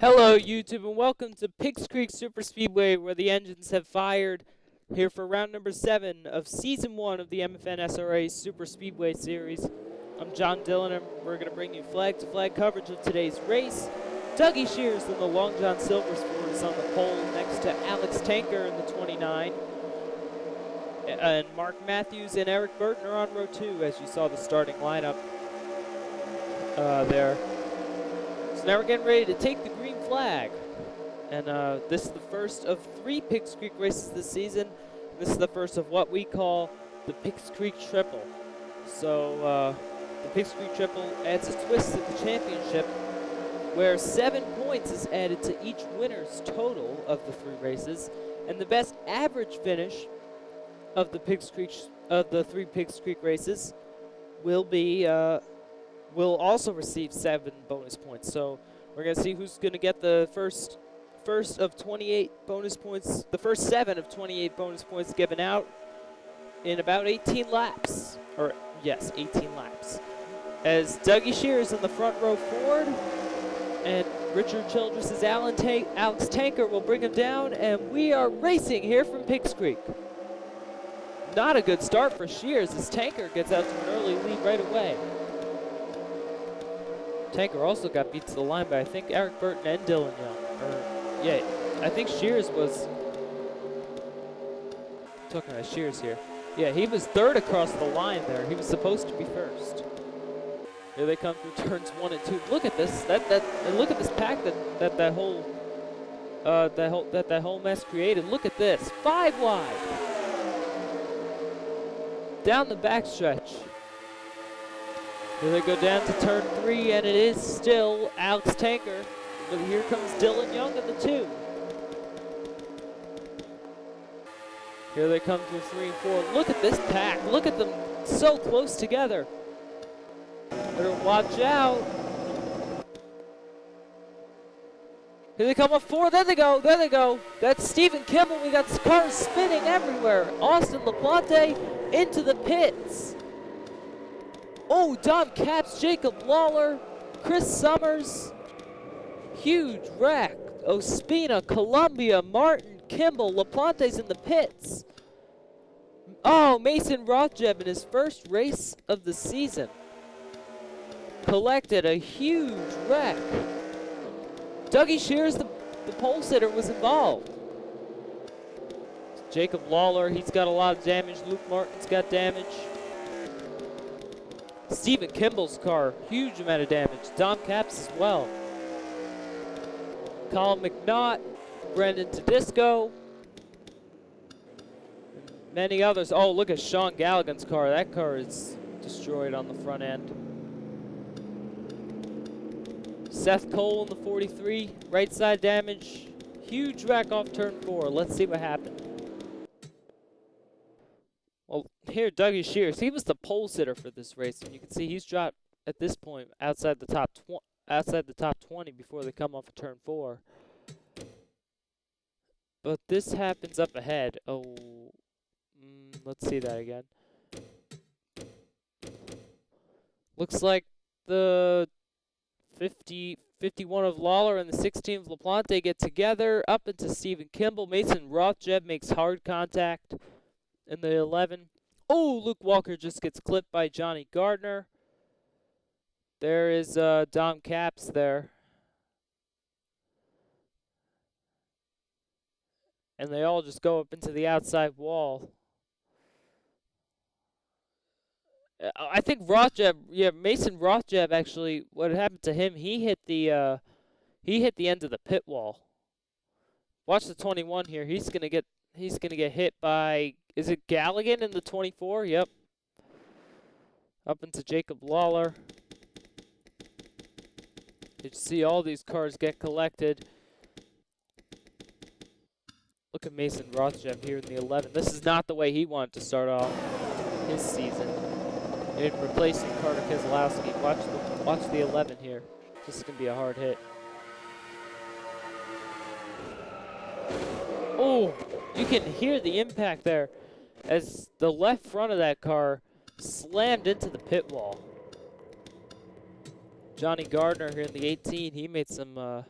Hello YouTube and welcome to PiggzCreek Superspeedway, where the engines have fired here for round number 7 of season 1 of the MFNSRA Superspeedway series. I'm John Dillon and we're going to bring you flag to flag coverage of today's race. Dougie Shears in the Long John Silver Sport is on the pole next to Alex Tanker in the 29. And Mark Matthews and Eric Burton are on row 2 as you saw the starting lineup there. So now we're getting ready to take the green flag. And this is the first of 3 PiggzCreek races this season. This is the first of what we call the PiggzCreek Triple. So the PiggzCreek Triple adds a twist to the championship where 7 points is added to each winner's total of the 3 races. And the best average finish of the 3 PiggzCreek races will be will also receive 7 bonus points. So we're going to see who's going to get the first of 28 bonus points, the first 7 of 28 bonus points given out in about 18 laps. Or, yes, 18 laps. As Dougie Shears in the front row forward, and Richard Childress's Alex Tanker will bring him down, and we are racing here from PiggzCreek. Not a good start for Shears as Tanker gets out to an early lead right away. Tanker also got beat to the line by, I think, Eric Burton and Dylan Young. Yeah, I think Shears was... talking about Shears here. Yeah, he was 3rd across the line there. He was supposed to be 1st. Here they come through turns 1 and 2. Look at this. And look at this pack that whole mess created. Look at this. 5 wide. Down the backstretch. Here they go down to turn 3, and it is still Alex Tanker. But here comes Dylan Young at the 2. Here they come to 3 and 4. Look at this pack. Look at them so close together. Better watch out. Here they come up 4. There they go. There they go. That's Stephen Kimball. We got cars spinning everywhere. Austin LaPlante into the pits. Oh, Dom Capps, Jacob Lawler, Chris Summers. Huge wreck. Ospina, Columbia, Martin, Kimball, LaPlante's in the pits. Oh, Mason Rothjeb in his first race of the season collected a huge wreck. Dougie Shears, the pole sitter, was involved. Jacob Lawler, he's got a lot of damage. Luke Martin's got damage. Stephen Kimball's car, huge amount of damage. Dom Capps as well. Colin McNaught, Brendan Tedisco, and many others. Oh, look at Sean Galligan's car. That car is destroyed on the front end. Seth Cole in the 43, right side damage. Huge wreck off turn 4. Let's see what happened. Well, here Dougie Shears, he was the pole sitter for this race, and you can see he's dropped at this point outside the top 20 before they come off of turn 4. But this happens up ahead. Oh, let's see that again. Looks like the 51 of Lawler and the 16 of LaPlante get together up into Stephen Kimball. Mason Rothjeb makes hard contact in the 11. Oh, Luke Walker just gets clipped by Johnny Gardner. There is Dom Capps there. And they all just go up into the outside wall. I think Rothjeb, yeah, Mason Rothjeb actually, what happened to him, he hit the end of the pit wall. Watch the 21 here. He's gonna get hit by, is it Galligan in the 24? Yep. Up into Jacob Lawler. You see all these cars get collected. Look at Mason Rothjeb here in the 11. This is not the way he wanted to start off his season. In replacing Carter Keselowski. Watch the 11 here. This is gonna be a hard hit. Oh, you can hear the impact there as the left front of that car slammed into the pit wall. Johnny Gardner here in the 18, he made some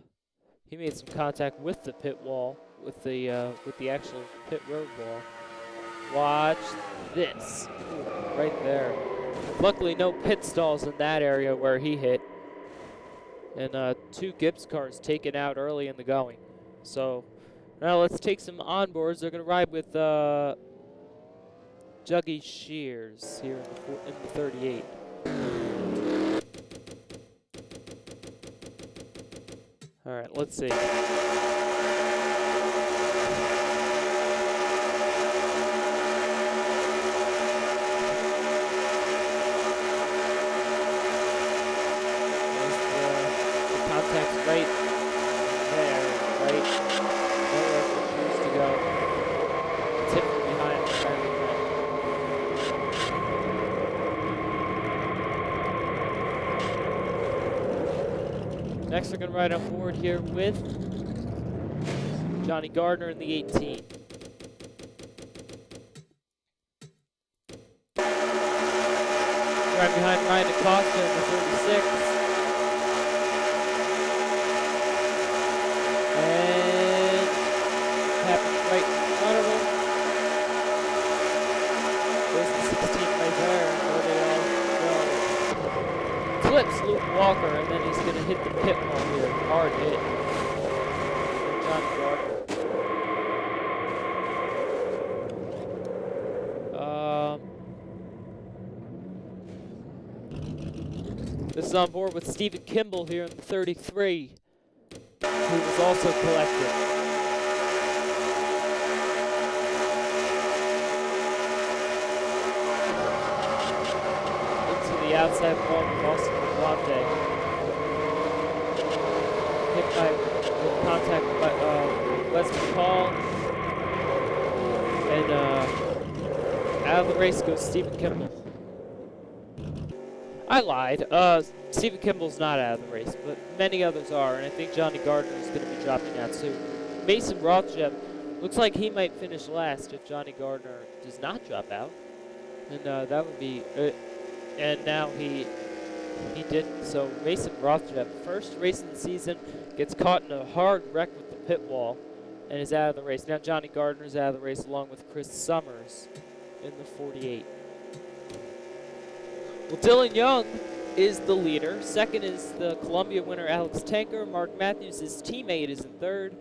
He made some contact with the pit wall, with the actual pit road wall. Watch this, right there. Luckily, no pit stalls in that area where he hit. And 2 Gibbs cars taken out early in the going. So now let's take some onboards. They're going to ride with Juggy Shears here in the 38. All right, let's see. Contact's right there, right where it used to go. Tip from behind. Next, we're going to ride on board here with Johnny Gardner in the 18. Right behind Ryan Acosta in the 36. And happens right in front of him. There's the 16 right there, where they all go. Clips Luke Walker, and then he's going to hit the pit wall here. Hard hit. John Gardner. This is on board with Stephen Kimball here in the 33. Who was also collected. Into the outside wall of Boston Blonde. Hit by contact by Wes McCall. And out of the race goes Stephen Kimball. I lied. Stephen Kimball's not out of the race, but many others are, and I think Johnny Gardner is going to be dropping out soon. Mason Rothschild looks like he might finish last if Johnny Gardner does not drop out, and that would be. And now he didn't. So Mason Rothschild, first race of the season, gets caught in a hard wreck with the pit wall, and is out of the race. Now Johnny Gardner is out of the race along with Chris Summers in the 48. Well, Dylan Young is the leader. Second is the Columbia winner, Alex Tanker. Mark Matthews, his teammate, is in third.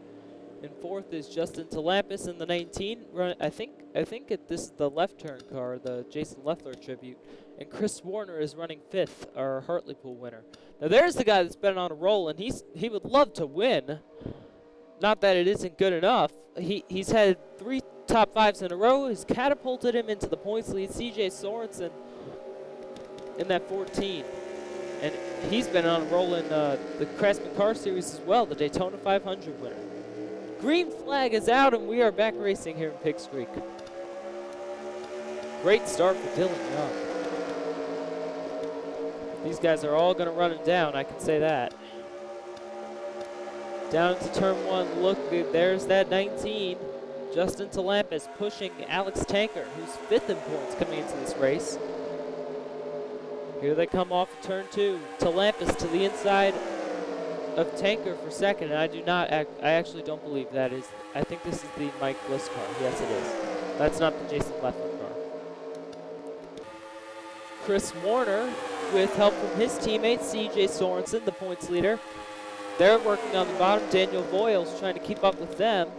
And fourth is Justin Talampis in the 19. I think this is the left turn car, the Jason Leffler tribute. And Chris Warner is running fifth, our Hartlepool winner. Now there's the guy that's been on a roll, and he would love to win. Not that it isn't good enough. He's had 3 top 5s in a row. He's catapulted him into the points lead. CJ Sorensen in that 14. And he's been on a roll in the Craftsman Car Series as well, the Daytona 500 winner. Green flag is out, and we are back racing here in Piggs Creek. Great start for Dylan Young. These guys are all going to run him down, I can say that. Down to turn 1, look, there's that 19. Justin Talampis pushing Alex Tanker, who's 5th in points coming into this race. Here they come off of turn 2. Talampis to the inside of Tanker for second, and I actually don't believe that is. I think this is the Mike Bliss car. Yes, it is. That's not the Jason Leffler car. Chris Warner, with help from his teammate CJ Sorensen, the points leader. They're working on the bottom. Daniel Voiles trying to keep up with them.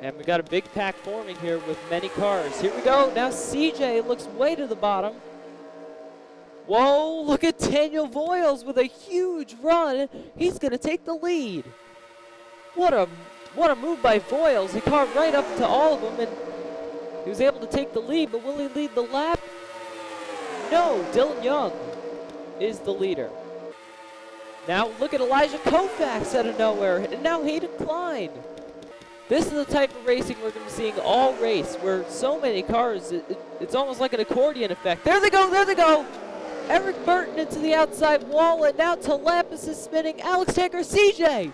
And we got a big pack forming here with many cars. Here we go. Now CJ looks way to the bottom. Whoa, look at Daniel Voiles with a huge run. He's going to take the lead. What a move by Voiles. He caught right up to all of them, and he was able to take the lead, but will he lead the lap? No, Dylan Young is the leader. Now look at Elijah Koufax out of nowhere, and now Hayden Klein. This is the type of racing we're going to be seeing all race, where so many cars, it's almost like an accordion effect. There they go, there they go. Eric Burton into the outside wall, and now Talampis is spinning. Alex Tanker, CJ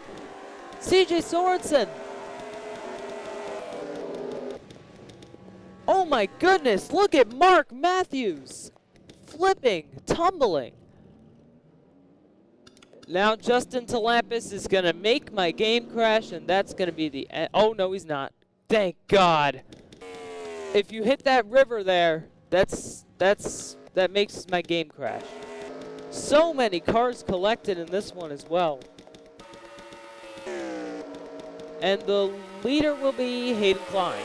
Sorensen. Oh my goodness, look at Mark Matthews. Flipping, tumbling. Now Justin Talampis is going to make my game crash, and that's going to be the end. Oh, no, he's not. Thank God. If you hit that river there, that makes my game crash. So many cars collected in this one as well. And the leader will be Hayden Klein.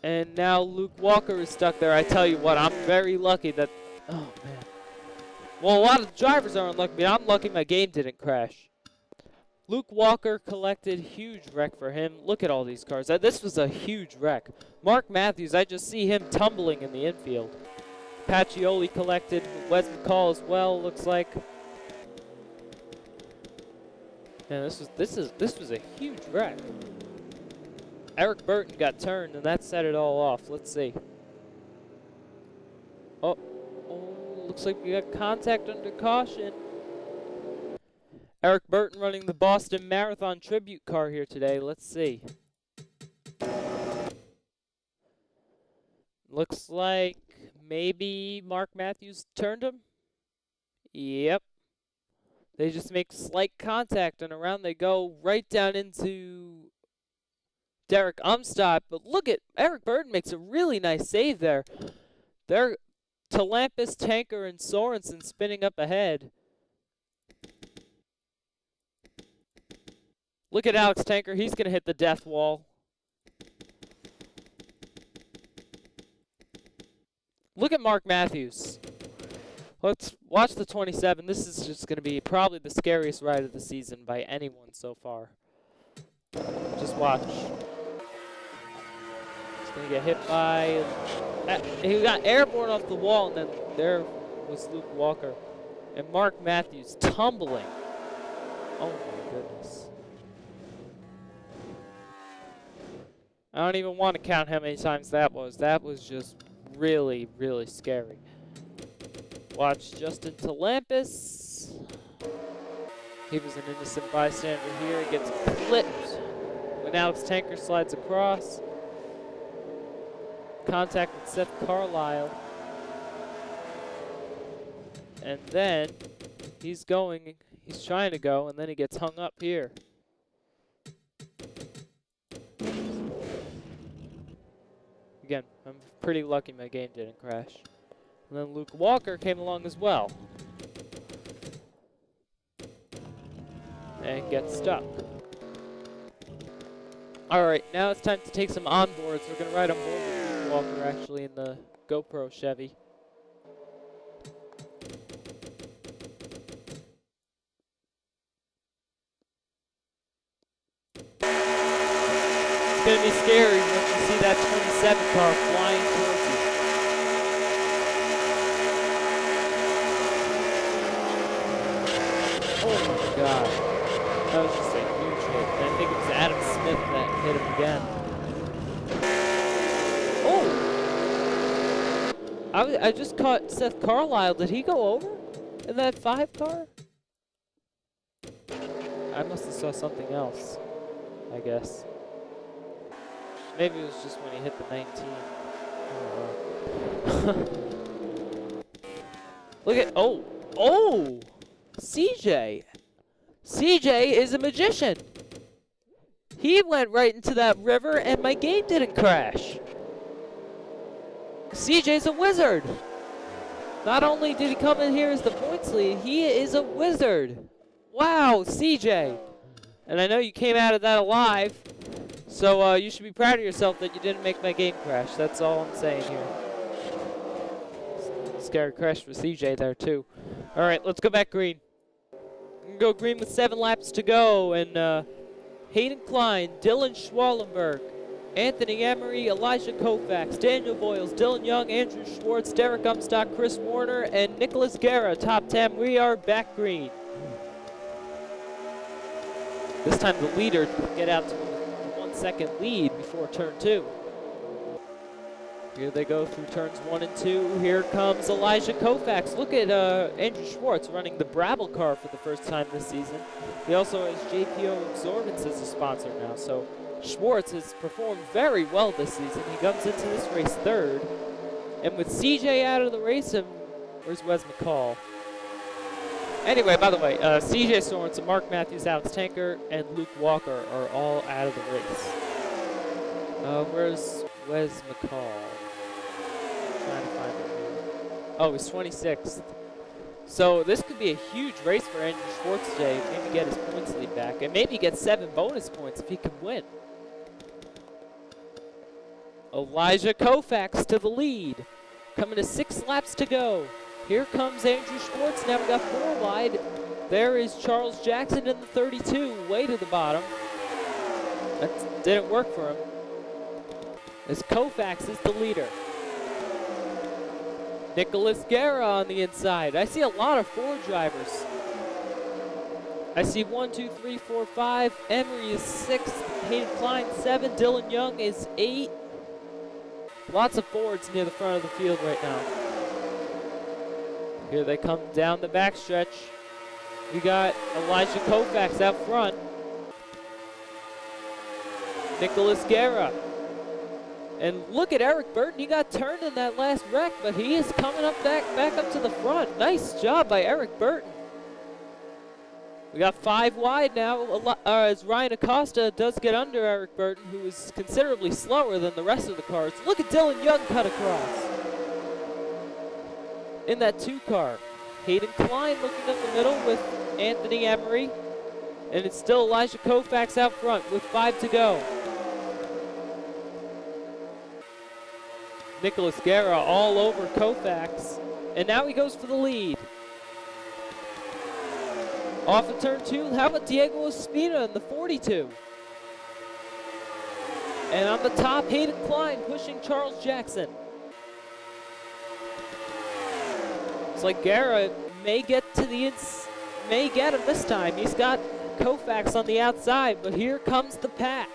And now Luke Walker is stuck there. I tell you what, I'm very lucky that... Oh, man. Well, a lot of drivers are unlucky, but I'm lucky my game didn't crash. Luke Walker collected, huge wreck for him. Look at all these cars. This was a huge wreck. Mark Matthews, I just see him tumbling in the infield. Pacioli collected, Wes McCall as well, looks like. Man, this was a huge wreck. Eric Burton got turned, and that set it all off. Let's see. Oh, looks like we got contact under caution. Eric Burton running the Boston Marathon Tribute car here today. Let's see. Looks like maybe Mark Matthews turned him. Yep. They just make slight contact, and around they go right down into Derek Umstadt. But look at Eric Burton makes a really nice save there. They're Talampis, Tanker, and Sorensen spinning up ahead. Look at Alex Tanker. He's going to hit the death wall. Look at Mark Matthews. Let's watch the 27. This is just going to be probably the scariest ride of the season by anyone so far. Just watch. He's going to get hit by... he got airborne off the wall, and then there was Luke Walker. And Mark Matthews tumbling. Oh, my goodness. I don't even want to count how many times that was. That was just really, really scary. Watch Justin Talampis. He was an innocent bystander here. He gets clipped when Alex Tanker slides across. Contact with Seth Carlisle. And then he's trying to go, and then he gets hung up here. Again, I'm pretty lucky my game didn't crash. And then Luke Walker came along as well. And gets stuck. Alright, now it's time to take some onboards. We're going to ride on board with Luke Walker actually in the GoPro Chevy. It's going to be scary once you see that 27 car flying towards you. Oh my God. That was just a huge hit. And I think it was Adam Smith that hit him again. Oh! I just caught Seth Carlisle. Did he go over in that 5 car? I must have saw something else, I guess. Maybe it was just when he hit the 19. Look at, oh! CJ! CJ is a magician! He went right into that river and my game didn't crash. CJ's a wizard! Not only did he come in here as the points lead, he is a wizard! Wow, CJ! And I know you came out of that alive. So you should be proud of yourself that you didn't make my game crash. That's all I'm saying here. Scary crash for CJ there too. All right, let's go back green. We can go green with 7 laps to go. And Hayden Klein, Dylan Schwallenberg, Anthony Emery, Elijah Koufax, Daniel Boyles, Dylan Young, Andrew Schwartz, Derek Umstock, Chris Warner, and Nicholas Guerra. Top 10. We are back green. This time the leader can get out to a 1-second lead before turn 2. Here they go through turns 1 and 2. Here comes Elijah Koufax. Look at Andrew Schwartz running the Brabble car for the first time this season. He also has JPO Absorbance as a sponsor now. So Schwartz has performed very well this season. He comes into this race 3rd. And with CJ out of the race and Where's Wes McCall? Anyway, by the way, CJ Sorensen, Mark Matthews, Alex Tanker, and Luke Walker are all out of the race. Where's Wes McCall? Trying to find him here. Oh, he's 26th. So this could be a huge race for Andrew Schwartz today. Maybe get his points lead back, and maybe get 7 bonus points if he can win. Elijah Koufax to the lead. Coming to 6 laps to go. Here comes Andrew Schwartz. Now we got 4 wide. There is Charles Jackson in the 32, way to the bottom. That didn't work for him. As Koufax is the leader. Nicholas Guerra on the inside. I see a lot of Ford drivers. I see 1, 2, 3, 4, 5. Emery is 6th. Hayden Klein 7. Dylan Young is 8. Lots of Fords near the front of the field right now. Here they come down the backstretch. We got Elijah Koufax out front. Nicholas Guerra. And look at Eric Burton. He got turned in that last wreck, but he is coming up back up to the front. Nice job by Eric Burton. We got 5 wide now as Ryan Acosta does get under Eric Burton, who is considerably slower than the rest of the cars. Look at Dylan Young cut across in that 2 car. Hayden Klein looking up the middle with Anthony Emery. And it's still Elijah Koufax out front with 5 to go. Nicholas Guerra all over Koufax. And now he goes for the lead. Off of turn 2, how about Diego Ospina in the 42? And on the top, Hayden Klein pushing Charles Jackson. It's like Guerra may get him this time. He's got Koufax on the outside, but here comes the pack.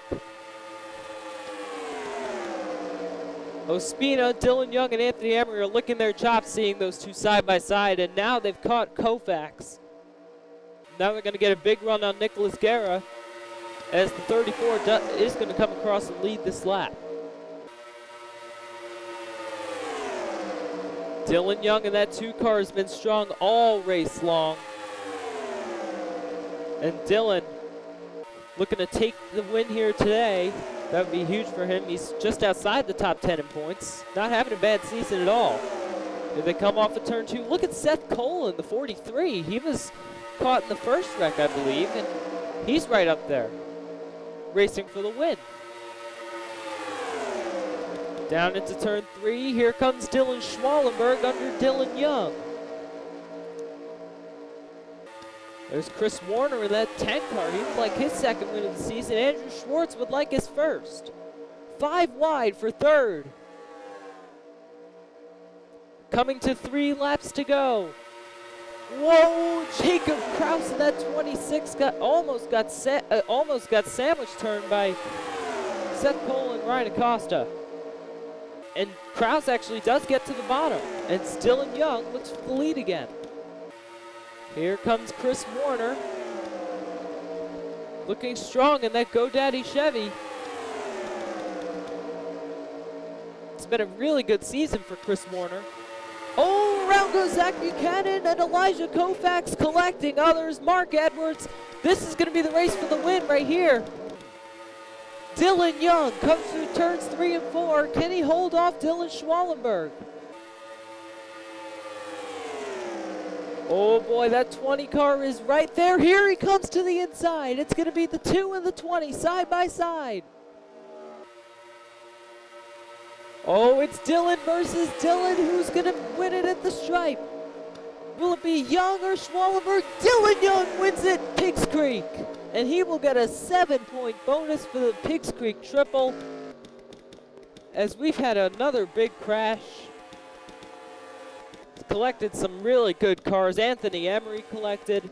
Ospina, Dylan Young, and Anthony Emery are licking their chops seeing those 2 side by side, and now they've caught Koufax. Now they're going to get a big run on Nicholas Guerra as the 34 is going to come across and lead this lap. Dylan Young in that 2 car has been strong all race long. And Dylan looking to take the win here today. That would be huge for him. He's just outside the top 10 in points. Not having a bad season at all. Here they come off of turn 2. Look at Seth Cole in the 43. He was caught in the first wreck, I believe, and he's right up there, racing for the win. Down into turn 3, here comes Dylan Schwalenberg under Dylan Young. There's Chris Warner in that 10 car. He would like his 2nd win of the season. Andrew Schwartz would like his 1st. 5 wide for 3rd. Coming to 3 laps to go. Whoa, Jacob Kraus in that 26 almost got sandwich turned by Seth Cole and Ryan Acosta. And Kraus actually does get to the bottom. And Dylan Young looks for the lead again. Here comes Chris Warner. Looking strong in that GoDaddy Chevy. It's been a really good season for Chris Warner. Oh, around goes Zach Buchanan and Elijah Koufax collecting others. Mark Edwards. This is going to be the race for the win right here. Dylan Young comes through turns 3 and 4. Can he hold off Dylan Schwalenberg? Oh boy, that 20 car is right there. Here he comes to the inside. It's going to be the 2 and the 20 side by side. Oh, it's Dylan versus Dylan. Who's going to win it at the stripe? Will it be Young or Schwalenberg? Dylan Young wins it, Piggs Creek. And he will get a 7-point bonus for the Piggs Creek Triple. As we've had another big crash. Collected some really good cars. Anthony Emery collected.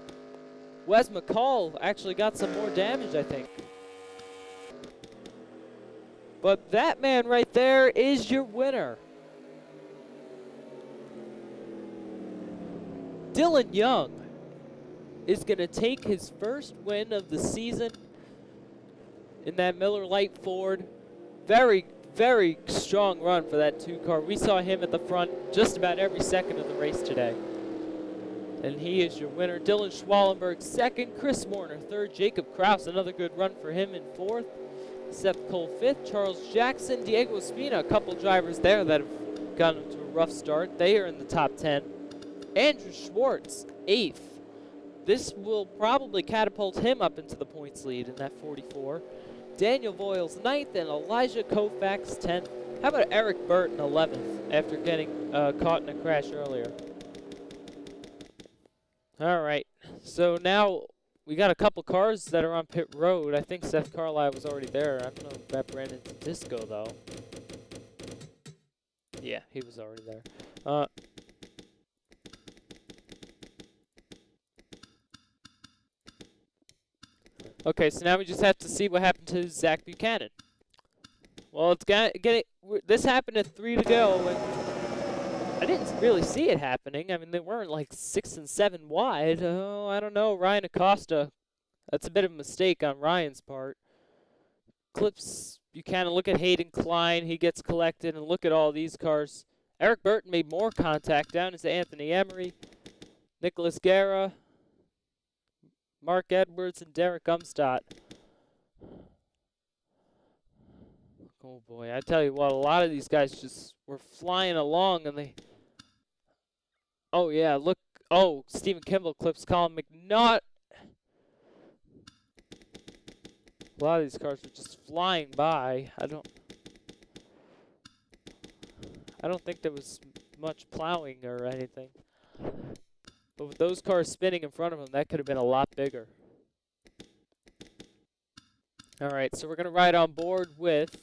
Wes McCall actually got some more damage, I think. But that man right there is your winner. Dylan Young is going to take his 1st win of the season in that Miller Lite Ford. Very, very strong run for that 2 car. We saw him at the front just about every second of the race today. And he is your winner. Dylan Schwallenberg second, Chris Warner third, Jacob Kraus, another good run for him in fourth, Seth Cole fifth, Charles Jackson, Diego Espina, a couple drivers there that have gotten into a rough start. They are in the top 10. Andrew Schwartz eighth. This will probably catapult him up into the points lead in that 44. Daniel Voiles 9th and Elijah Koufax 10th. How about Eric Burton 11th after getting caught in a crash earlier? All right, so now we got a couple cars that are on pit road. I think Seth Carlisle was already there. I don't know if that ran into Disco, though. Yeah, he was already there. Okay, so now we just have to see what happened to Zach Buchanan. Well, this happened at 3 to go, and I didn't really see it happening. I mean, they weren't like 6 and 7 wide. Oh, I don't know. Ryan Acosta, that's a bit of a mistake on Ryan's part. Clips Buchanan. Look at Hayden Klein. He gets collected, and look at all these cars. Eric Burton made more contact. Down is Anthony Emery, Nicholas Guerra, Mark Edwards, and Derek Umstadt. Oh boy, I tell you what, a lot of these guys just were flying along, and they... Oh yeah, look. Oh, Stephen Kimball clips Colin McNaught. A lot of these cars were just flying by. I don't think there was much plowing or anything. But with those cars spinning in front of them, that could have been a lot bigger. All right, so we're going to ride on board with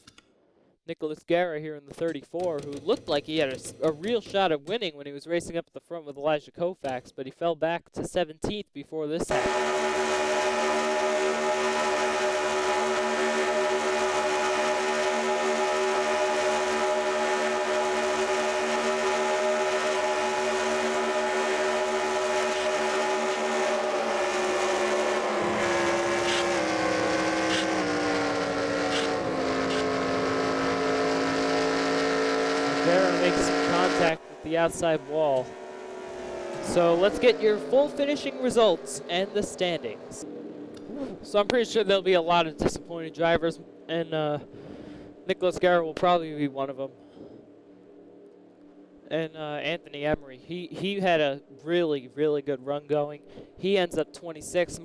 Nicholas Guerra here in the 34, who looked like he had a real shot at winning when he was racing up at the front with Elijah Koufax, but he fell back to 17th before this happened. Makes some contact with the outside wall. So let's get your full finishing results and the standings. So I'm pretty sure there'll be a lot of disappointed drivers, and Nicholas Guerra will probably be one of them. And Anthony Emery, he had a really, really good run going. He ends up 26th.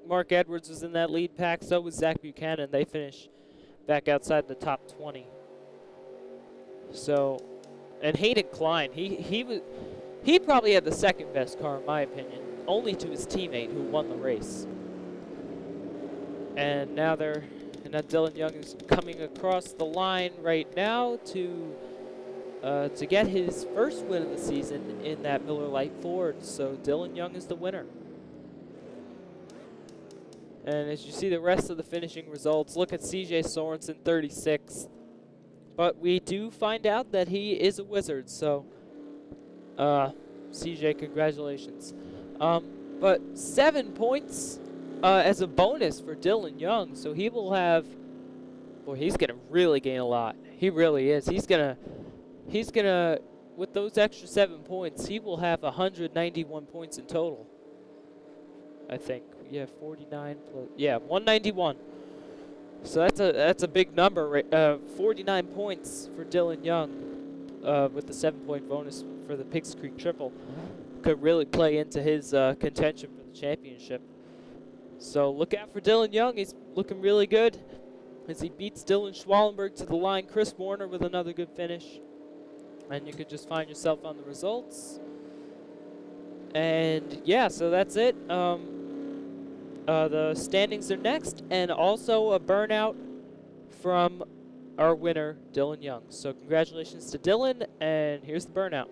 Mark Edwards was in that lead pack, so was Zach Buchanan. They finish back outside the top 20. So... And Hayden Klein, he probably had the second best car in my opinion, only to his teammate who won the race. And now Dylan Young is coming across the line right now to get his first win of the season in that Miller Lite Ford. So Dylan Young is the winner. And as you see the rest of the finishing results, look at CJ Sorensen 36th. But we do find out that he is a wizard, so CJ, congratulations. But 7 points as a bonus for Dylan Young, so he will have, boy, he's going to really gain a lot. He really is. He's gonna, with those extra 7 points, he will have 191 points in total, I think. Yeah, 49 plus, yeah, 191. So that's a big number, 49 points for Dylan Young with the 7-point bonus for the PiggzCreek Triple. Could really play into his contention for the championship. So look out for Dylan Young. He's looking really good as he beats Dylan Schwallenberg to the line. Chris Warner with another good finish. And you could just find yourself on the results. And yeah, so that's it. The standings are next, and also a burnout from our winner, Dylan Young. So congratulations to Dylan, and here's the burnout.